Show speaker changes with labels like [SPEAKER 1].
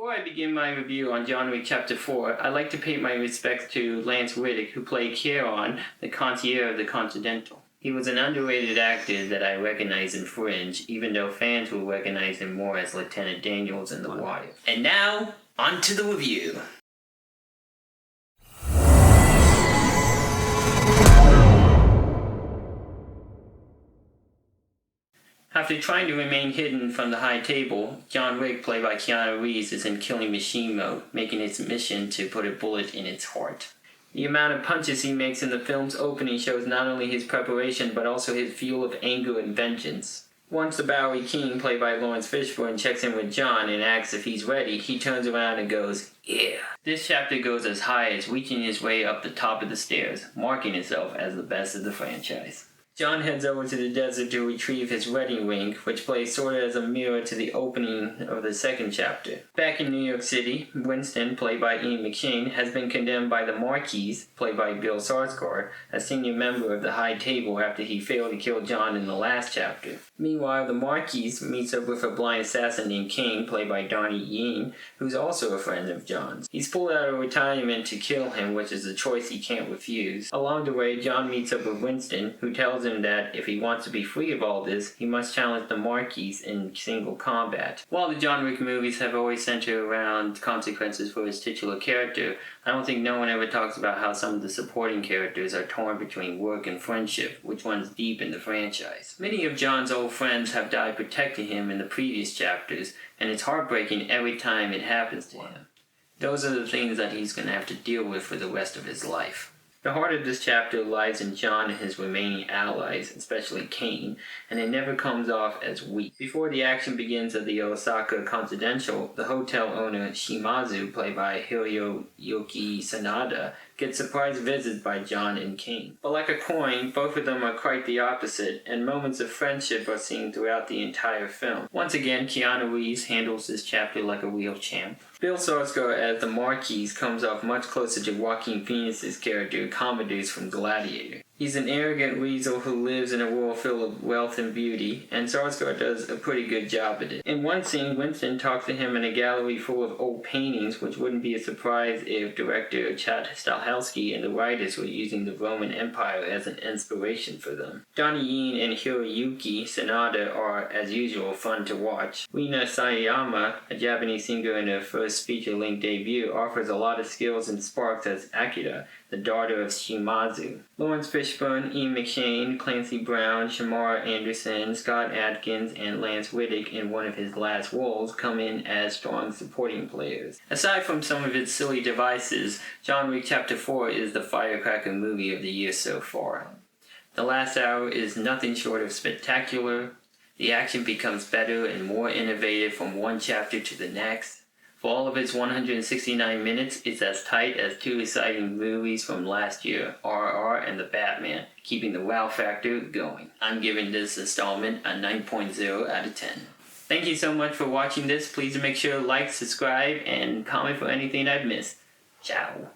[SPEAKER 1] Before I begin my review on John Wick Chapter 4, I'd like to pay my respects to Lance Reddick, who played Kieran, the concierge of the Continental. He was an underrated actor that I recognize in Fringe, even though fans will recognize him more as Lieutenant Daniels in The Wire. And now, on to the review. After trying to remain hidden from the high table, John Wick, played by Keanu Reeves, is in killing machine mode, making its mission to put a bullet in its heart. The amount of punches he makes in the film's opening shows not only his preparation but also his fuel of anger and vengeance. Once the Bowery King, played by Lawrence Fishburne, checks in with John and asks if he's ready, he turns around and goes, "Yeah." This chapter goes as high as reaching his way up the top of the stairs, marking itself as the best of the franchise. John heads over to the desert to retrieve his wedding ring, which plays sort of as a mirror to the opening of the second chapter. Back in New York City, Winston, played by Ian McShane, has been condemned by the Marquis, played by Bill Skarsgård, a senior member of the High Table after he failed to kill John in the last chapter. Meanwhile, the Marquis meets up with a blind assassin named Kane, played by Donnie Yen, who's also a friend of John's. He's pulled out of retirement to kill him, which is a choice he can't refuse. Along the way, John meets up with Winston, who tells him that if he wants to be free of all this, he must challenge the Marquis in single combat. While the John Wick movies have always centered around consequences for his titular character, I don't think no one ever talks about how some of the supporting characters are torn between work and friendship, which runs deep in the franchise. Many of John's old friends have died protecting him in the previous chapters, and it's heartbreaking every time it happens to him. Those are the things that he's going to have to deal with for the rest of his life. The heart of this chapter lies in John and his remaining allies, especially Kane, and it never comes off as weak. Before the action begins at the Osaka Confidential, the hotel owner Shimazu, played by Hiroyuki Sanada, gets surprise visits by John and Kane. But like a coin, both of them are quite the opposite, and moments of friendship are seen throughout the entire film. Once again, Keanu Reeves handles this chapter like a real champ. Bill Skarsgård as the Marquis comes off much closer to Joaquin Phoenix's character, Commodus from Gladiator. He's an arrogant weasel who lives in a world filled of wealth and beauty, and Skarsgård does a pretty good job at it. In one scene, Winston talks to him in a gallery full of old paintings, which wouldn't be a surprise if director Chad Stahelski and the writers were using the Roman Empire as an inspiration for them. Donnie Yen and Hiroyuki Sanada are, as usual, fun to watch. Rina Sayama, a Japanese singer in her first feature-length debut, offers a lot of skills and sparks as Akira, the daughter of Shimazu. Lawrence Fishburne, Ian McShane, Clancy Brown, Shamara Anderson, Scott Adkins, and Lance Reddick in one of his last roles come in as strong supporting players. Aside from some of its silly devices, John Wick Chapter 4 is the firecracker movie of the year so far. The last hour is nothing short of spectacular. The action becomes better and more innovative from one chapter to the next. For all of its 169 minutes, it's as tight as two exciting movies from last year, RRR and The Batman, keeping the wow factor going. I'm giving this installment a 9.0 out of 10. Thank you so much for watching this. Please make sure to like, subscribe, and comment for anything I've missed. Ciao.